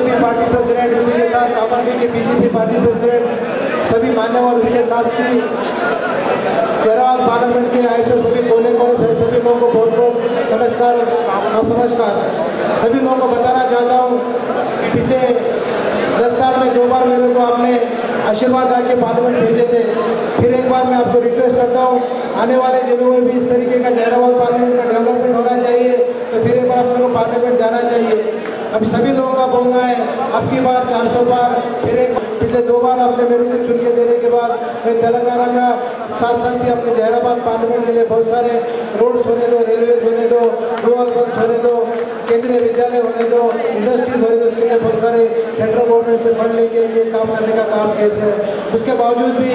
BJP party president, उसी के साथ आम आदमी के बीजेपी पार्टी प्रेसिडेंट, सभी मान्यवर, उसके साथ ही जयराबाद पार्लियामेंट के आए थे सभी कोने कोने से सभी लोगों को बहुत बहुत नमस्कार और नमस्कार। सभी लोगों को बताना चाहता हूँ, पिछले 10 साल में 2 बार मेरे को आपने आशीर्वाद आके पार्लियामेंट भेजे थे। फिर एक बार मैं आपको रिक्वेस्ट करता हूँ, आने वाले दिनों में भी इस तरीके का जयराबाद पार्लियामेंट का डेवलपमेंट होना चाहिए, तो फिर एक बार अपने को पार्लियामेंट जाना चाहिए। अभी सभी लोगों का बोलना है, अब की बार 400 बार, फिर एक पिछले 2 बार आपने मेरे को चुन के देने के बाद मैं तेलंगाना का साथ साथ ही अपने जयराबाद पार्लियामेंट के लिए बहुत सारे रोड्स होने दो, रेलवेज होने दो, डुअल बंस होने दो, केंद्रीय विद्यालय होने दो, इंडस्ट्रीज होने दो, उसके लिए बहुत सारे सेंट्रल गवर्नमेंट से फंड लेके ये काम करने का काम केस है। उसके बावजूद भी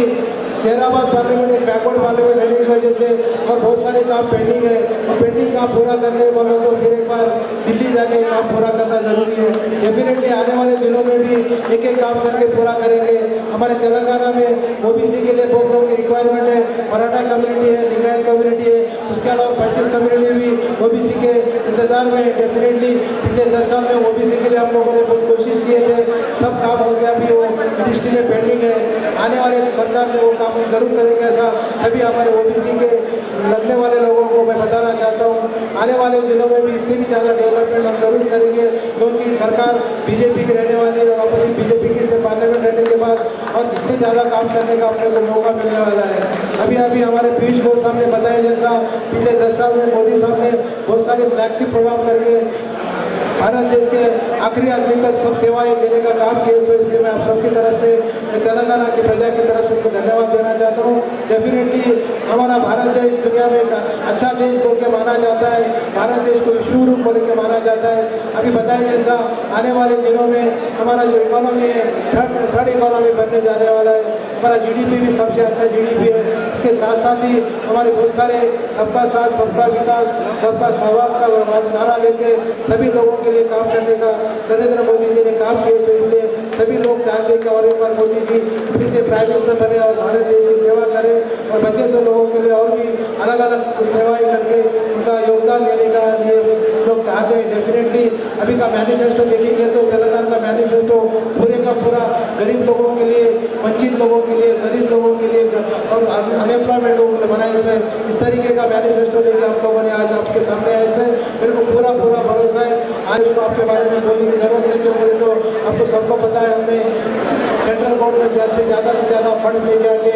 जयराबाद पार्लियामेंट एक बैकवर्ड पार्लियामेंट होने की वजह से और बहुत सारे काम पेंडिंग है, और पेंडिंग काम पूरा करने वालों तो फिर एक बार दिल्ली जाके काम पूरा करना जरूरी है। डेफिनेटली आने वाले दिनों में भी एक एक काम करके पूरा करेंगे। हमारे तेलंगाना में ओबीसी के लिए बहुत लोगों की रिक्वायरमेंट है, मराठा कम्युनिटी है, लिंगायत कम्युनिटी है, उसके अलावा 25 कम्युनिटी भी ओबीसी के इंतजार में। डेफिनेटली पिछले 10 साल में ओबीसी के लिए हम लोगों ने बहुत कोशिश किए थे, सब काम हो गया, अभी वो मिनिस्ट्री में पेंडिंग है। आने वाले सरकार में वो काम हम जरूर करेंगे, ऐसा सभी हमारे ओबीसी के लगने वाले लोगों को मैं बताना चाहता हूँ। आने वाले दिनों में भी इससे भी ज़्यादा डेवलपमेंट हम जरूर करेंगे, क्योंकि सरकार बीजेपी की रहने वाली है और अपनी बीजेपी की से पार्लियामेंट रहने के बाद और जिससे ज़्यादा काम करने का अपने को मौका मिलने वाला है। अभी अभी हमारे पीयूष गोयल साहब ने बताया, जैसा पिछले 10 साल में मोदी साहब ने बहुत सारे फ्लैगशिप प्रोग्राम करके भारत देश के आखिरी आदमी तक सब सेवाएं देने का काम किया। इसलिए मैं आप सबकी तरफ से, तेलंगाना की प्रजा की तरफ से उनको धन्यवाद देना चाहता हूँ। डेफिनेटली हमारा भारत देश दुनिया में एक अच्छा देश बोल के माना जाता है, भारत देश को विश्व गुरु बोल के माना जाता है। अभी बताया जैसा आने वाले दिनों में हमारा जो इकोनॉमी है थर्ड इकोनॉमी बनने जाने वाला है। हमारा जीडीपी भी सबसे अच्छा जीडीपी है। उसके साथ साथ ही हमारे बहुत सारे सबका साथ सबका विकास सबका सहवास का नारा लेके सभी लोगों के लिए काम करने का नरेंद्र मोदी जी ने काम किया। इसलिए सभी लोग चाहते हैं कि और एक बार मोदी जी फिर से प्राइम मिनिस्टर बने और भारत देश की सेवा करें और बचे से लोगों के लिए और भी अलग अलग सेवाएं करके उनका योगदान देने का लिए लोग चाहते हैं। डेफिनेटली अभी का मैनिफेस्टो देखेंगे तो तेलंगाना का मैनिफेस्टो पूरे का पूरा गरीब लोगों के लिए, वंचित लोगों के लिए, दलित लोगों के लिए और अनएम्प्लॉयमेंट लोगों के लिए बनाए से इस तरीके का मैनिफेस्टो लेके हम लोगों ने आज आपके सामने आए से मेरे को पूरा भरोसा है। आज उसको आपके बारे में बोलने की जरूरत नहीं, क्यों बोले तो आपको सबको पता है हमने सेंट्रल गवर्नमेंट जैसे ज़्यादा से ज़्यादा फंड्स लेके आके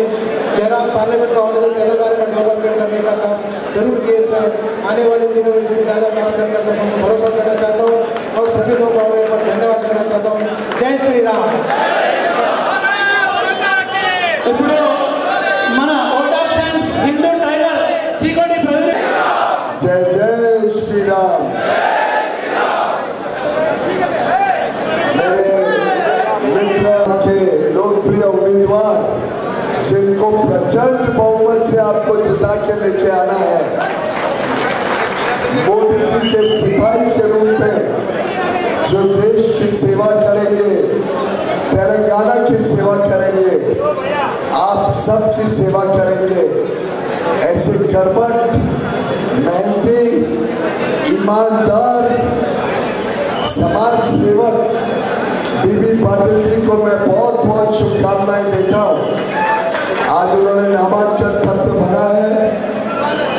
जयराबाद पार्लियामेंट का होने तो तेलंगाना का डेवलपमेंट करने का काम जरूर किए। इसमें आने वाले दिनों में इससे ज़्यादा काम करने का सबको भरोसा देना चाहता हूँ और सभी लोगों को और एक बार धन्यवाद देना चाहता हूँ। जय श्री राम। ఇప్పుడు మన vote of thanks Hindu tiger Chikoti Praveen जय जय श्री राम। मेरे मित्र के लोकप्रिय उम्मीदवार जिनको प्रचंड बहुमत से आपको जिता के लेके आना है, मोदी जी के सिपाही के रूप में जो देश की सेवा करेंगे, तेलंगाना की सेवा करेंगे, आप सबकी सेवा करेंगे, ऐसे कर्मठ, मेहनती, ईमानदार समाज सेवक बीबी पाटिल जी को मैं बहुत बहुत शुभकामनाएं देता हूँ। आज उन्होंने नामांकन पत्र भरा है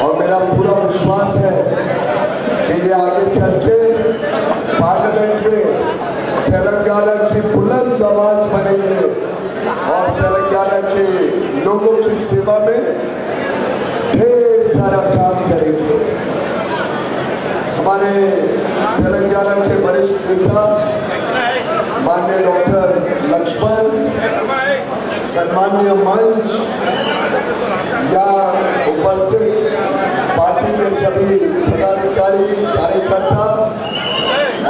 और मेरा पूरा विश्वास है कि ये आगे चल के पार्लियामेंट में तेलंगाना की बुलंद आवाज बनेंगे और तेलंगाना के लोगों की सेवा में ढेर सारा काम करेंगे। हमारे तेलंगाना के वरिष्ठ नेता माननीय डॉक्टर लक्ष्मण, सम्मानीय मंच या उपस्थित पार्टी के सभी पदाधिकारी, कार्यकर्ता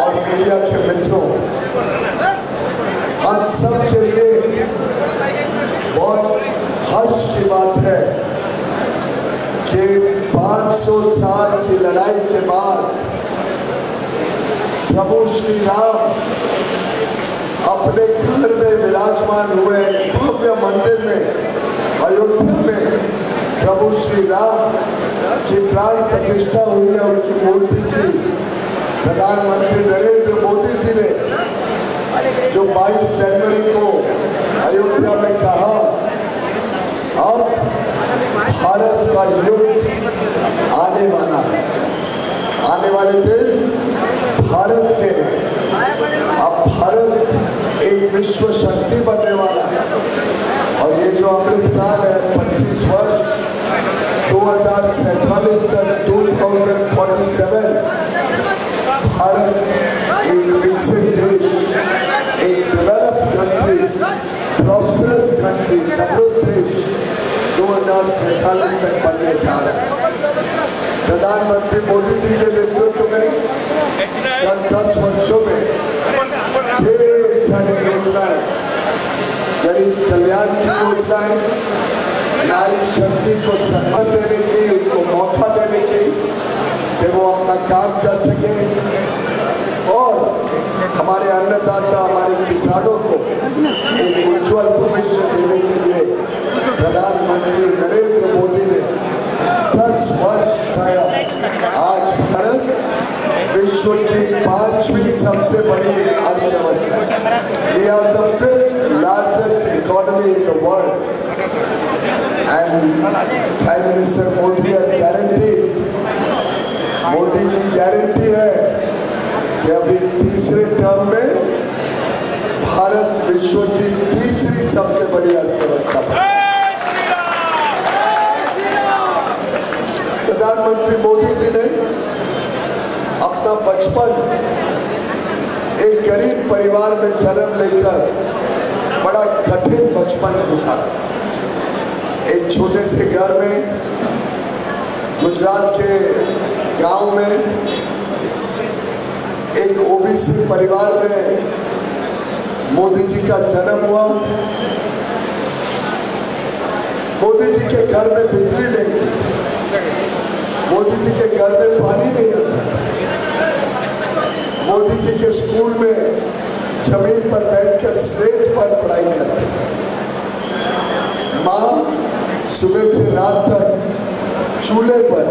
और मीडिया के मित्रों, हम सब के लिए बहुत हर्ष की बात है कि 500 साल की लड़ाई के बाद प्रभु श्री राम अपने घर में विराजमान हुए। भव्य मंदिर में अयोध्या में प्रभु श्री राम की प्राण प्रतिष्ठा हुई है, उनकी मूर्ति की प्रधानमंत्री नरेंद्र मोदी जी ने जो 22 जनवरी को अयोध्या में कहा, अब भारत का युग आने वाला है, आने वाले दिन भारत के हैं। अब भारत एक विश्व शक्ति बनने वाला है और ये जो अमृतकाल है 25 वर्ष 2047 तक 2047 भारत एक विकसित देश, एक डेवलप्ड कंट्री, प्रॉस्परस कंट्री, समृद्ध देश 2047 तक बनने जा रहा है। प्रधानमंत्री मोदी जी के नेतृत्व में गत 10 वर्षों में ढेर सारी योजनाएं, गरीब कल्याण की योजनाएं, नारी शक्ति को सम्मान देने की, उनको मौका देने की कि वो अपना काम कर सके और हमारे अन्नदाता, हमारे किसानों को एक उज्जवल भविष्य देने के लिए प्रधानमंत्री नरेंद्र मोदी ने 10 वर्ष आया। आज भारत विश्व की 5वीं सबसे बड़ी अर्थव्यवस्था है। We are the 5th largest economy in the world, and Prime Minister Modi has guaranteed, Modi की गारंटी है कि अभी तीसरे टर्म में भारत विश्व की तीसरी सबसे बड़ी अर्थव्यवस्था है। प्रधानमंत्री मोदी जी ने अपना बचपन एक गरीब परिवार में जन्म लेकर बड़ा कठिन बचपन गुजारा। एक छोटे से घर में गुजरात के गांव में एक ओबीसी परिवार में मोदी जी का जन्म हुआ। मोदी जी के घर में बिजली नहीं थी, मोदी जी के घर में पानी नहीं आता था, मोदी जी के स्कूल में जमीन पर बैठकर स्लेट पर पढ़ाई करते थे। माँ सुबह से रात तक चूल्हे पर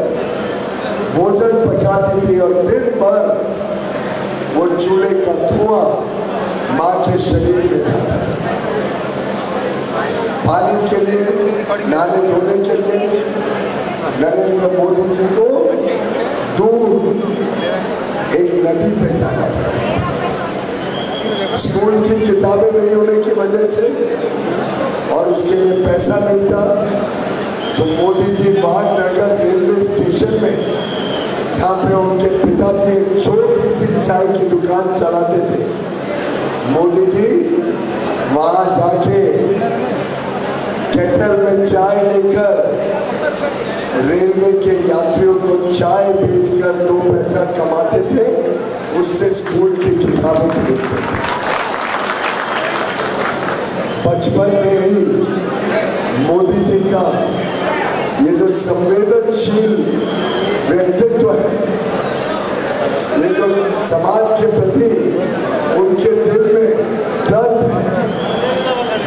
भोजन पकाती थी और दिन भर वो चूल्हे का धुआं माँ के शरीर में जाता था। पानी के लिए, नहाने धोने के लिए नरेंद्र मोदी जी को दूर एक नदी पे जाना पड़ा। स्कूल की किताबें नहीं होने की वजह से और उसके लिए पैसा नहीं था, तो मोदी जी वाटनगर रेलवे स्टेशन में, जहाँ पे उनके पिताजी एक छोटी सी चाय की दुकान चलाते थे, मोदी जी वहाँ जाके केटल में चाय लेकर रेलवे के यात्रियों को चाय बेचकर 2 पैसा कमाते थे, उससे स्कूल की किताबें खरीदते थे। बचपन में ही मोदी जी का ये जो संवेदनशील व्यक्तित्व है, ये जो समाज के प्रति उनके दिल में दर्द है,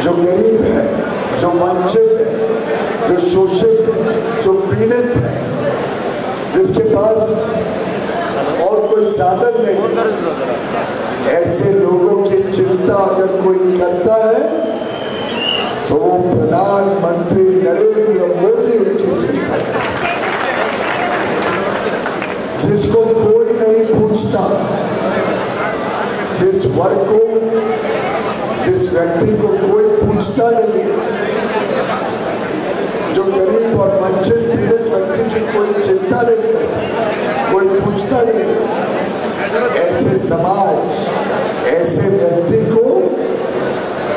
जो गरीब है, जो वंचित है, जो शोषित है, जो पीड़ित है, जिसके पास और कोई साधन नहीं, ऐसे लोगों की चिंता अगर कोई करता है तो वो प्रधानमंत्री नरेंद्र मोदी उनकी चिंता करता है। जिसको कोई नहीं पूछता, जिस वर्ग को, जिस व्यक्ति को कोई पूछता नहीं है, जो गरीब और वंचित पीड़ित व्यक्ति की कोई चिंता नहीं करता, कोई पूछता नहीं, ऐसे समाज, ऐसे व्यक्ति को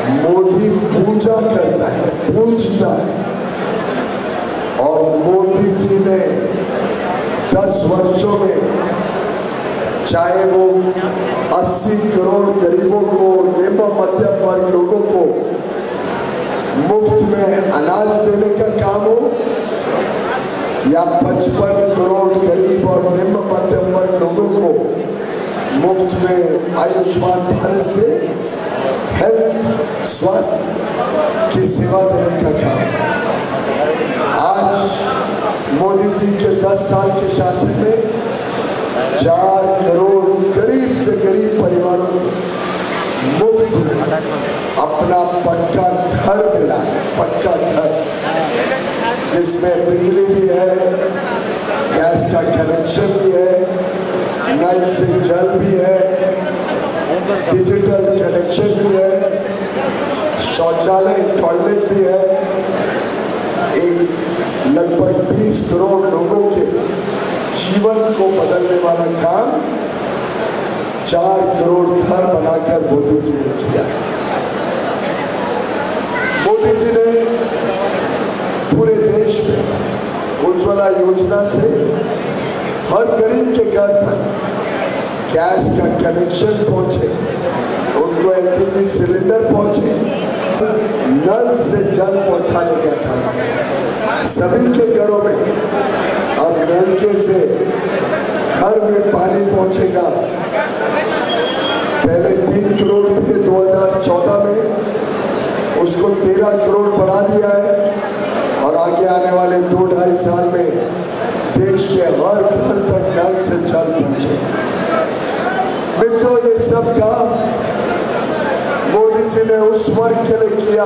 मोदी पूजा करता है, पूजता है। और मोदी जी ने 10 वर्षों में चाहे वो 80 करोड़ गरीबों को, निम्न मध्यम वर्ग लोगों को मुफ्त में अनाज देने का काम हो, या 55 करोड़ गरीब और निम्न मध्यम वर्ग लोगों को मुफ्त में आयुष्मान भारत से हेल्थ, स्वास्थ्य की सेवा देने का काम। आज मोदी जी के 10 साल के शासन में 4 करोड़ गरीब से गरीब परिवारों को मुफ्त में अपना पक्का घर मिला है, पक्का घर जिसमें बिजली भी है, गैस का कनेक्शन भी है, नल से जल भी है, डिजिटल कनेक्शन भी है, शौचालय टॉयलेट भी है। एक लगभग 20 करोड़ लोगों के जीवन को बदलने वाला काम 4 करोड़ घर बनाकर मोदी जी ने किया है। मोदी जी ने पूरे देश में उज्ज्वला योजना से हर गरीब के घर तक गैस का कनेक्शन पहुंचे, उनको एलपीजी सिलेंडर पहुंचे, नल से जल पहुंचाने का काम किया। सभी के घरों में अब नलके से घर में पानी पहुंचेगा। पहले 3 करोड़ थे 2014 में, उसको 13 करोड़ बढ़ा दिया है और आगे आने वाले 2-2.5 साल में देश के हर घर तक नल से जल पहुंचेगा। मित्रों, ये सब काम मोदी जी ने उस वर्ग के लिए किया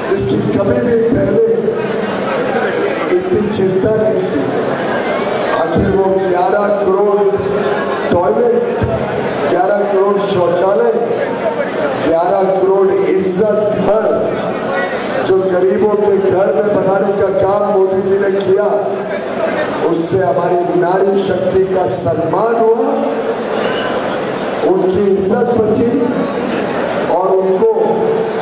जिसकी कभी भी पहले इतनी चिंता नहीं की। आखिर वो 11 करोड़ टॉयलेट, 11 करोड़ शौचालय, 11 करोड़ इज्जत घर जो गरीबों के घर में बनाने का काम मोदी जी ने किया, उससे हमारी नारी शक्ति का सम्मान हुआ, उनकी इज्जत बची और उनको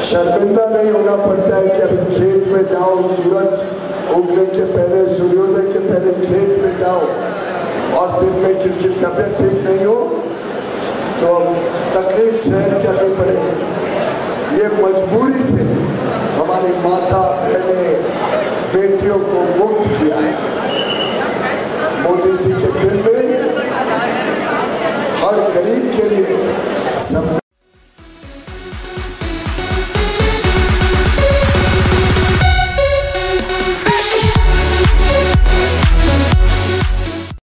शर्मिंदा नहीं होना पड़ता है कि अभी खेत में जाओ, सूरज उगने के पहले, सूर्योदय के पहले खेत में जाओ और दिन में किसकी तबीयत ठीक नहीं हो तो तकलीफ सहन करनी पड़े। ये मजबूरी से हमारी माता बहनें बेटियों को मुक्त किया है। मोदी जी के दिल में हर गरीब के लिए सब